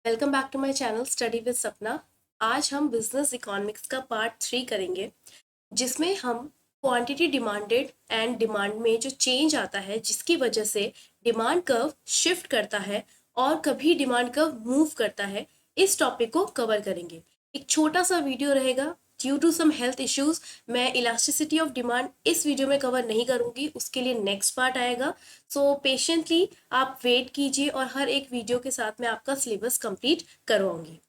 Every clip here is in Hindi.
Welcome back to my channel study with Sapna. आज हम बिजनेस इकोनॉमिक्स का पार्ट 3 करेंगे, जिसमें हम क्वांटिटी डिमांडेड एंड डिमांड में जो चेंज आता है, जिसकी वजह से डिमांड कर्व शिफ्ट करता है और कभी डिमांड कर्व मूव करता है, इस टॉपिक को कवर करेंगे। एक छोटा सा वीडियो रहेगा। Due to some health issues मैं इलास्टिसिटी ऑफ डिमांड इस वीडियो में कवर नहीं करूंगी, उसके लिए नेक्स्ट पार्ट आएगा। सो पेशेंटली आप वेट कीजिए और हर एक वीडियो के साथ मैं आपका सिलेबस कंप्लीट करवाऊंगी।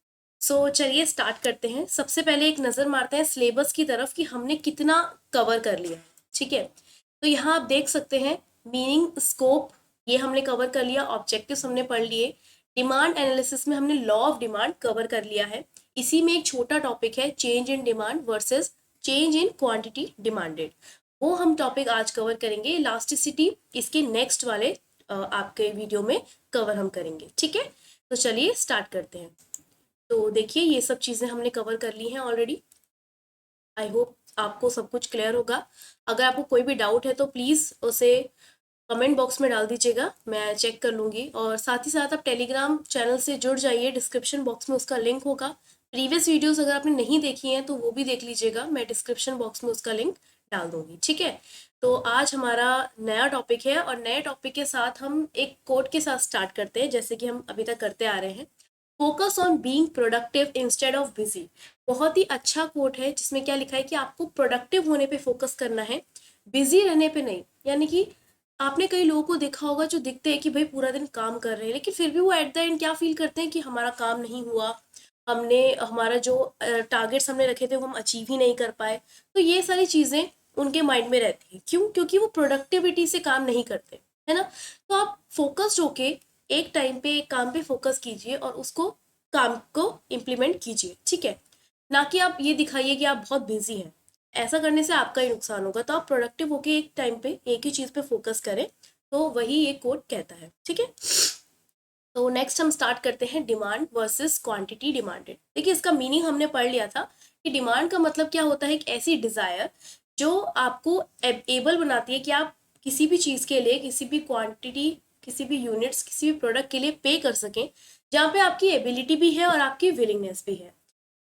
सो चलिए स्टार्ट करते हैं। सबसे पहले एक नज़र मारते हैं सिलेबस की तरफ कि हमने कितना कवर कर लिया है। ठीक है, तो यहाँ आप देख सकते हैं मीनिंग, स्कोप ये हमने कवर कर लिया, ऑब्जेक्टिव्स हमने पढ़ लिए, डिमांड एनालिसिस में हमने लॉ ऑफ डिमांड कवर कर लिया है। इसी में एक छोटा टॉपिक है change in demand versus change in quantity demanded, वो हम टॉपिक आज कवर करेंगे। इलास्टिसिटी इसके नेक्स्ट वाले आपके वीडियो में कवर हम करेंगे। ठीक है, तो चलिए स्टार्ट करते हैं। तो देखिए ये सब चीज़ें हमने कवर कर ली हैं ऑलरेडी। आई होप आपको सब कुछ क्लियर होगा। अगर आपको कोई भी डाउट है तो प्लीज़ उसे कमेंट बॉक्स में डाल दीजिएगा, मैं चेक कर लूँगी। और साथ ही साथ आप टेलीग्राम चैनल से जुड़ जाइए, डिस्क्रिप्शन बॉक्स में उसका लिंक होगा। प्रीवियस वीडियोस अगर आपने नहीं देखी हैं तो वो भी देख लीजिएगा, मैं डिस्क्रिप्शन बॉक्स में उसका लिंक डाल दूँगी। ठीक है, तो आज हमारा नया टॉपिक है और नए टॉपिक के साथ हम एक कोट के साथ स्टार्ट करते हैं, जैसे कि हम अभी तक करते आ रहे हैं। Focus on being productive instead of busy. बहुत ही अच्छा कोट है, जिसमें क्या लिखा है कि आपको प्रोडक्टिव होने पे फोकस करना है, बिजी रहने पे नहीं। यानी कि आपने कई लोगों को देखा होगा जो दिखते हैं कि भाई पूरा दिन काम कर रहे हैं, लेकिन फिर भी वो एट द एंड क्या फील करते हैं कि हमारा काम नहीं हुआ, हमने हमारा जो टारगेट्स हमने रखे थे वो हम अचीव ही नहीं कर पाए। तो ये सारी चीज़ें उनके माइंड में रहती हैं। क्यों? क्योंकि वो प्रोडक्टिविटी से काम नहीं करते, है ना। तो आप फोकस्ड होके एक टाइम पे एक काम पे फोकस कीजिए और उसको काम को इम्प्लीमेंट कीजिए। ठीक है, ना कि आप ये दिखाइए कि आप बहुत बिजी हैं। ऐसा करने से आपका ही नुकसान होगा। तो आप प्रोडक्टिव होके एक टाइम पे एक ही चीज़ पे फोकस करें, तो वही ये कोड कहता है। ठीक है, तो नेक्स्ट हम स्टार्ट करते हैं डिमांड वर्सेस क्वांटिटी डिमांडेड। देखिए इसका मीनिंग हमने पढ़ लिया था कि डिमांड का मतलब क्या होता है, एक ऐसी डिज़ायर जो आपको एबल बनाती है कि आप किसी भी चीज़ के लिए, किसी भी क्वांटिटी, किसी भी यूनिट्स, किसी भी प्रोडक्ट के लिए पे कर सकें, जहाँ पे आपकी एबिलिटी भी है और आपकी विलिंगनेस भी है।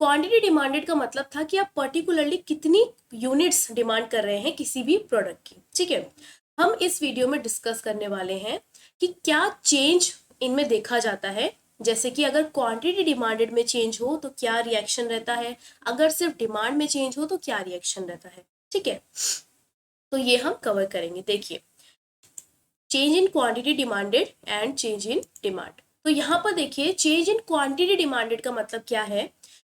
क्वांटिटी डिमांडेड का मतलब था कि आप पर्टिकुलरली कितनी यूनिट्स डिमांड कर रहे हैं किसी भी प्रोडक्ट की। ठीक है, हम इस वीडियो में डिस्कस करने वाले हैं कि क्या चेंज इनमें देखा जाता है। जैसे कि अगर क्वांटिटी डिमांडेड में चेंज हो तो क्या रिएक्शन रहता है, अगर सिर्फ डिमांड में चेंज हो तो क्या रिएक्शन रहता है। ठीक है, तो ये हम कवर करेंगे। देखिए, change in quantity demanded and change in demand. तो यहाँ पर देखिए चेंज इन क्वांटिटी डिमांडेड का मतलब क्या है।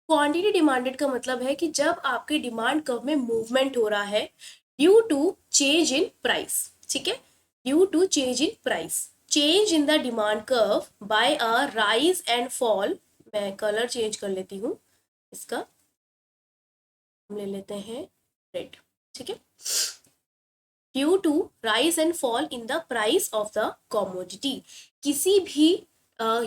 क्वांटिटी डिमांडेड का मतलब है कि जब आपके डिमांड कर्व में मूवमेंट हो रहा है due to change in price. ठीक है, due to change in price, change in the demand curve by a rise and fall. मैं कलर चेंज कर लेती हूँ इसका, हम ले लेते हैं रेड। ठीक है, due to rise and fall in the price of the commodity. किसी भी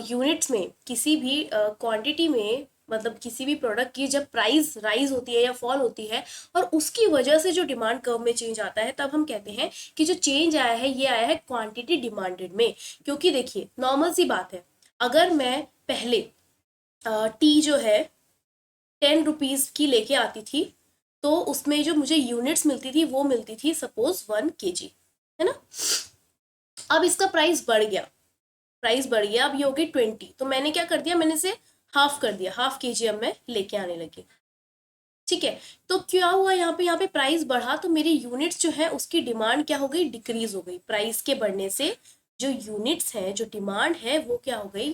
यूनिट्स में, किसी भी क्वांटिटी में, मतलब किसी भी प्रोडक्ट की जब प्राइस राइज होती है या फॉल होती है और उसकी वजह से जो डिमांड कर्व में चेंज आता है, तब हम कहते हैं कि जो चेंज आया है ये आया है क्वांटिटी डिमांडेड में। क्योंकि देखिए नॉर्मल सी बात है, अगर मैं पहले टी जो है 10 रुपीज़ की लेके आती थी, तो उसमें जो मुझे यूनिट्स मिलती थी वो मिलती थी सपोज 1 kg, है ना। अब इसका प्राइस बढ़ गया, प्राइस बढ़ गया, अब ये हो गई 20। तो मैंने क्या कर दिया, मैंने इसे हाफ कर दिया, हाफ kg अब मैं लेके आने लगी। ठीक है, तो क्या हुआ यहाँ पे प्राइस बढ़ा तो मेरी यूनिट्स जो है उसकी डिमांड क्या हो गई, डिक्रीज हो गई। प्राइस के बढ़ने से जो यूनिट्स है, जो डिमांड है, वो क्या हो गई,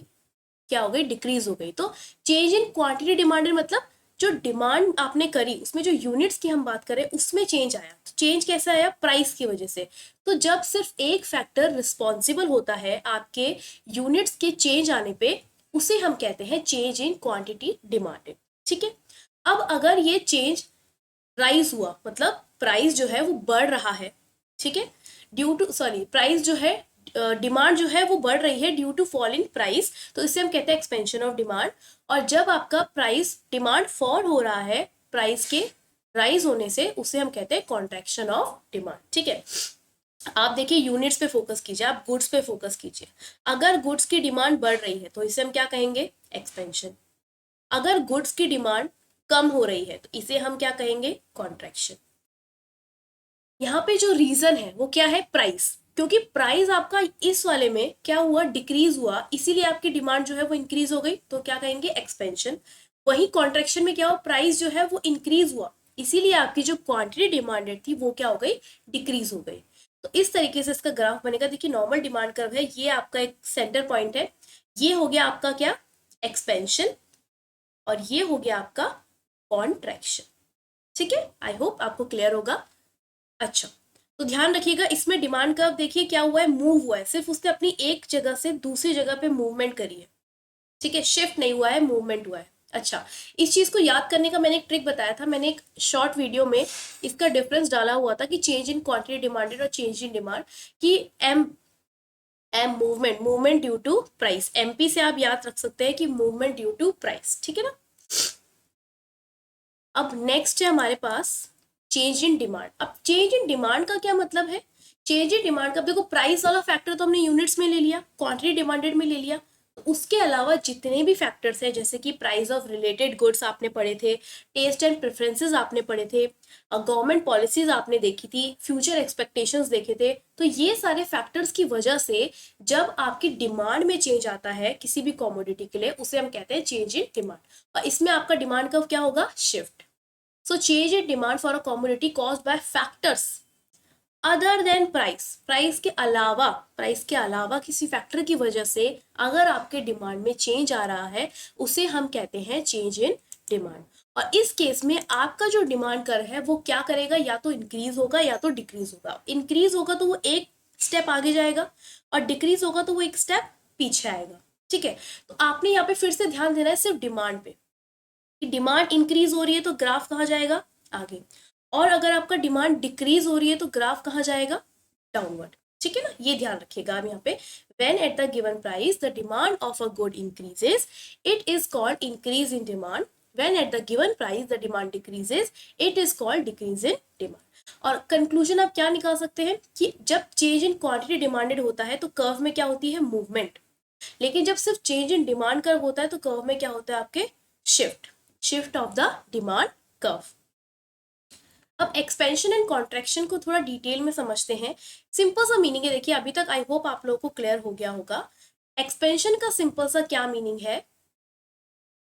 क्या हो गई, डिक्रीज हो गई। तो चेंज इन क्वांटिटी डिमांडेड मतलब जो डिमांड आपने करी उसमें जो यूनिट्स की हम बात करें उसमें चेंज आया। तो चेंज कैसा आया, प्राइस की वजह से। तो जब सिर्फ एक फैक्टर रिस्पॉन्सिबल होता है आपके यूनिट्स के चेंज आने पे, उसे हम कहते हैं चेंज इन क्वांटिटी डिमांडेड। ठीक है, अब अगर ये चेंज राइज हुआ, मतलब प्राइस जो है वो बढ़ रहा है। ठीक है, ड्यू टू, सॉरी, प्राइस जो है, डिमांड जो है वो बढ़ रही है due to fall in price, तो इसे हम कहते हैं एक्सपेंशन ऑफ डिमांड। और जब आपका प्राइस, डिमांड फॉल हो रहा है प्राइस के राइज होने से, उसे हम कहते हैं कॉन्ट्रैक्शन ऑफ डिमांड। ठीक है, आप देखिए यूनिट्स पे फोकस कीजिए, आप गुड्स पे फोकस कीजिए। अगर गुड्स की डिमांड बढ़ रही है तो इसे हम क्या कहेंगे, एक्सपेंशन। अगर गुड्स की डिमांड कम हो रही है तो इसे हम क्या कहेंगे, कॉन्ट्रैक्शन। यहाँ पे जो रीजन है वो क्या है, प्राइस। क्योंकि प्राइस आपका इस वाले में क्या हुआ, डिक्रीज हुआ, इसीलिए आपकी डिमांड जो है वो इंक्रीज हो गई, तो क्या कहेंगे, एक्सपेंशन। वही कॉन्ट्रैक्शन में क्या हुआ, प्राइस जो है वो इंक्रीज हुआ, इसीलिए आपकी जो क्वांटिटी डिमांडेड थी वो क्या हो गई, डिक्रीज हो गई। तो इस तरीके से इसका ग्राफ बनेगा। देखिए नॉर्मल डिमांड कर्व है, ये आपका एक सेंटर पॉइंट है, ये हो गया आपका क्या, एक्सपेंशन, और ये हो गया आपका कॉन्ट्रैक्शन। ठीक है, आई होप आपको क्लियर होगा। अच्छा, तो ध्यान रखिएगा, इसमें डिमांड कर्व देखिए क्या हुआ है, मूव हुआ है, सिर्फ उसने अपनी एक जगह से दूसरी जगह पे मूवमेंट करी है। ठीक है, शिफ्ट नहीं हुआ है, मूवमेंट हुआ है। अच्छा, इस चीज को याद करने का मैंने एक ट्रिक बताया था, मैंने एक शॉर्ट वीडियो में इसका डिफरेंस डाला हुआ था कि चेंज इन क्वांटिटी डिमांडेड और चेंज इन डिमांड, कि M M movement, movement due to price, MP से आप याद रख सकते हैं कि मूवमेंट ड्यू टू प्राइस। ठीक है ना। अब नेक्स्ट है हमारे पास चेंज इन डिमांड। अब चेंज इन डिमांड का क्या मतलब है, चेंज इन डिमांड का, देखो प्राइस वाला फैक्टर तो हमने यूनिट्स में ले लिया, क्वांटिटी डिमांडेड में ले लिया, तो उसके अलावा जितने भी फैक्टर्स हैं, जैसे कि प्राइस ऑफ रिलेटेड गुड्स आपने पढ़े थे, टेस्ट एंड प्रेफरेंसेस आपने पढ़े थे, गवर्नमेंट पॉलिसीज आपने देखी थी, फ्यूचर एक्सपेक्टेशंस देखे थे, तो ये सारे फैक्टर्स की वजह से जब आपकी डिमांड में चेंज आता है किसी भी कॉमोडिटी के लिए, उसे हम कहते हैं चेंज इन डिमांड। और इसमें आपका डिमांड कर्व क्या होगा, shift. So change in demand for a commodity caused by factors other than price, price के अलावा किसी फैक्टर की वजह से अगर आपके डिमांड में चेंज आ रहा है, उसे हम कहते हैं चेंज इन डिमांड। और इस केस में आपका जो डिमांड कर है वो क्या करेगा, या तो इंक्रीज होगा या तो डिक्रीज होगा। इंक्रीज होगा तो वो एक स्टेप आगे जाएगा, और डिक्रीज होगा तो वो एक स्टेप पीछे आएगा। ठीक है, तो आपने यहाँ पे फिर से ध्यान देना है सिर्फ डिमांड पे, कि डिमांड इंक्रीज हो रही है तो ग्राफ कहाँ जाएगा, आगे, और अगर आपका डिमांड डिक्रीज हो रही है तो ग्राफ कहाँ जाएगा, डाउनवर्ड। ठीक है ना, ये ध्यान रखिएगा आप यहाँ पे, when at the given price the demand of a good increases, it is called increase in demand, when at the given price the demand decreases, it is called decrease in demand। और कंक्लूजन आप क्या निकाल सकते हैं कि जब चेंज इन क्वांटिटी डिमांडेड होता है तो कर्व में क्या होती है, मूवमेंट, लेकिन जब सिर्फ चेंज इन डिमांड कर्व होता है तो कर्व में क्या होता है आपके, shift of the demand curve. अब एक्सपेंशन एंड कॉन्ट्रैक्शन को थोड़ा डिटेल में समझते हैं। सिंपल सा मीनिंग है, देखिए अभी तक आई होप आप लोगों को क्लियर हो गया होगा। एक्सपेंशन का सिंपल सा क्या मीनिंग है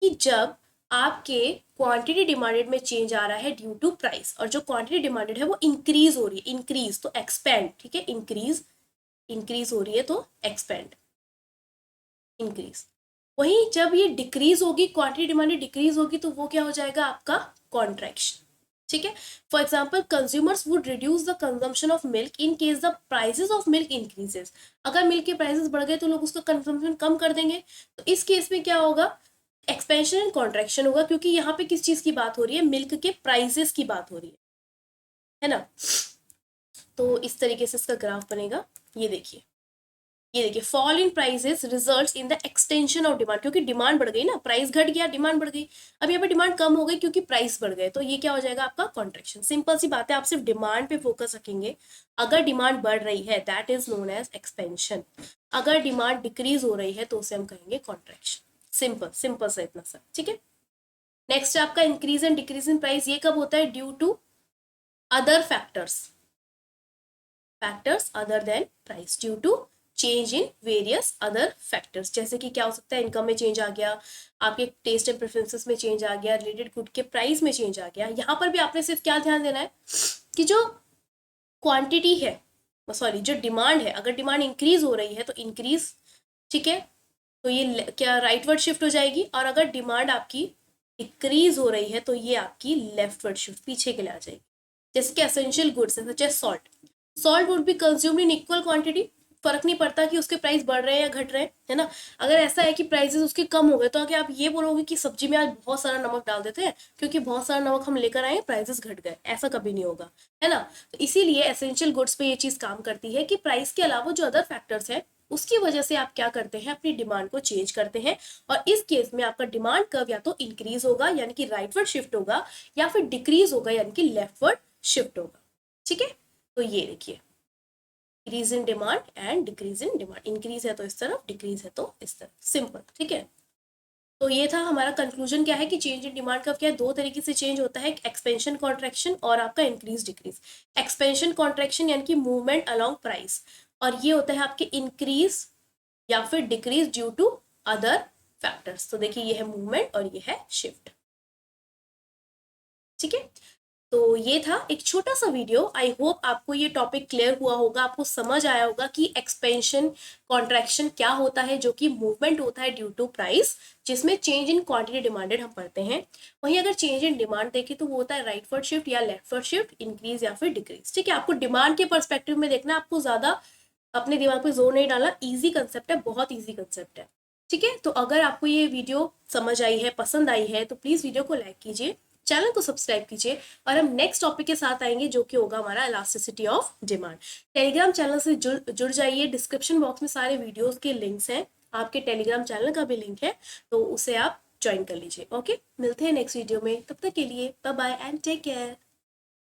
कि जब आपके क्वांटिटी डिमांडेड में चेंज आ रहा है ड्यू टू प्राइस, और जो क्वांटिटी डिमांडेड है वो इंक्रीज हो रही है, इंक्रीज तो एक्सपेंड, ठीक है, इंक्रीज, इंक्रीज हो रही है तो एक्सपेंड, इंक्रीज। वहीं जब ये डिक्रीज होगी, क्वांटिटी डिमांड डिक्रीज होगी, तो वो क्या हो जाएगा आपका, कॉन्ट्रैक्शन। ठीक है, for example consumers would reduce the consumption of milk in case the prices of milk increases. अगर मिल्क के प्राइसेस बढ़ गए तो लोग उसका कंजम्पशन कम कर देंगे, तो इस केस में क्या होगा, एक्सपेंशन एंड कॉन्ट्रैक्शन होगा, क्योंकि यहाँ पे किस चीज की बात हो रही है, मिल्क के प्राइसेस की बात हो रही है ना। तो इस तरीके से इसका ग्राफ बनेगा, ये देखिए, ये देखिए, fall in prices results in the extension of demand, क्योंकि डिमांड बढ़ गई ना, प्राइस घट गया, डिमांड बढ़ गई। अब यहाँ पे डिमांड कम हो गई क्योंकि प्राइस बढ़ गए, तो ये क्या हो जाएगा आपका, कॉन्ट्रैक्शन। सिंपल सी बात है, आप सिर्फ डिमांड पे फोकस रखेंगे। अगर डिमांड बढ़ रही है that is known as expansion, अगर डिमांड डिक्रीज हो रही है तो उसे हम कहेंगे कॉन्ट्रैक्शन। सिंपल सिंपल सा इतना सा, ठीक है। नेक्स्ट आपका increase and decrease in price, ये कब होता है, due to other factors, factors other than price, due to change in various other factors. जैसे कि क्या हो सकता है, इनकम में चेंज आ गया, आपके टेस्ट एंड प्रेफरेंसेस में चेंज आ गया, रिलेटेड गुड के प्राइस में चेंज आ गया। यहाँ पर भी आपने सिर्फ क्या ध्यान देना है कि जो क्वांटिटी है, सॉरी जो डिमांड है, अगर डिमांड इंक्रीज हो रही है तो इंक्रीज, ठीक है, तो ये क्या राइटवर्ड शिफ्ट हो जाएगी, और अगर डिमांड आपकी डिक्रीज हो रही है तो ये आपकी लेफ्टवर्ड शिफ्ट, पीछे के लिए आ जाएगी। जैसे कि एसेंशियल गुड्स है, such as salt, salt would be consumed in equal quantity, फर्क नहीं पड़ता कि उसके प्राइस बढ़ रहे हैं या घट रहे हैं, है ना। अगर ऐसा है कि प्राइसेस उसके कम हो गए तो आगे आप ये बोलोगे कि सब्जी में आज बहुत सारा नमक डाल देते हैं क्योंकि बहुत सारा नमक हम लेकर आए, प्राइसेस घट गए, ऐसा कभी नहीं होगा, है ना। तो इसीलिए एसेंशियल गुड्स पे ये चीज काम करती है कि प्राइस के अलावा जो अदर फैक्टर्स है उसकी वजह से आप क्या करते हैं, अपनी डिमांड को चेंज करते हैं। और इस केस में आपका डिमांड कर्व या तो इंक्रीज होगा यानी कि राइटवर्ड शिफ्ट होगा, या फिर डिक्रीज होगा यानी कि लेफ्टवर्ड शिफ्ट होगा। ठीक है, तो ये देखिए, increase in demand and decrease in demand, increase है तो इस तरफ, डिक्रीज है तो इस तरफ, सिंपल, ठीक है। तो ये था हमारा कंक्लूजन, क्या है कि चेंज इन डिमांड का क्या है, दो तरीके से चेंज होता है, एक्सपेंशन कॉन्ट्रैक्शन और आपका इंक्रीज डिक्रीज। एक्सपेंशन कॉन्ट्रैक्शन यानी कि मूवमेंट अलोंग प्राइस, और ये होता है आपके इंक्रीज या फिर decrease due to other factors. तो देखिए ये है मूवमेंट और ये है शिफ्ट, ठीक है। तो ये था एक छोटा सा वीडियो, आई होप आपको ये टॉपिक क्लियर हुआ होगा, आपको समझ आया होगा कि एक्सपेंशन कॉन्ट्रैक्शन क्या होता है, जो कि मूवमेंट होता है ड्यू टू प्राइस, जिसमें चेंज इन क्वांटिटी डिमांडेड हम पढ़ते हैं। वहीं अगर चेंज इन डिमांड देखें तो वो होता है राइटवर्ड शिफ्ट या लेफ्टवर्ड शिफ्ट, इंक्रीज या फिर डिक्रीज, ठीक है। आपको डिमांड के परस्पेक्टिव में देखना, आपको ज्यादा अपने दिमाग पे जोर नहीं डालना, इजी कंसेप्ट है, बहुत इजी कंसेप्ट है, ठीक है। तो अगर आपको ये वीडियो समझ आई है, पसंद आई है, तो प्लीज वीडियो को लाइक कीजिए, चैनल को सब्सक्राइब कीजिए, और हम नेक्स्ट टॉपिक के साथ आएंगे जो कि होगा हमारा elasticity of demand. Telegram channel से जुड़ जाइए, डिस्क्रिप्शन बॉक्स में सारे वीडियोस के लिंक्स हैं, आपके टेलीग्राम चैनल का भी लिंक है, तो उसे आप ज्वाइन कर लीजिए। ओके, मिलते हैं नेक्स्ट वीडियो में, तब तक के लिए bye bye and take care.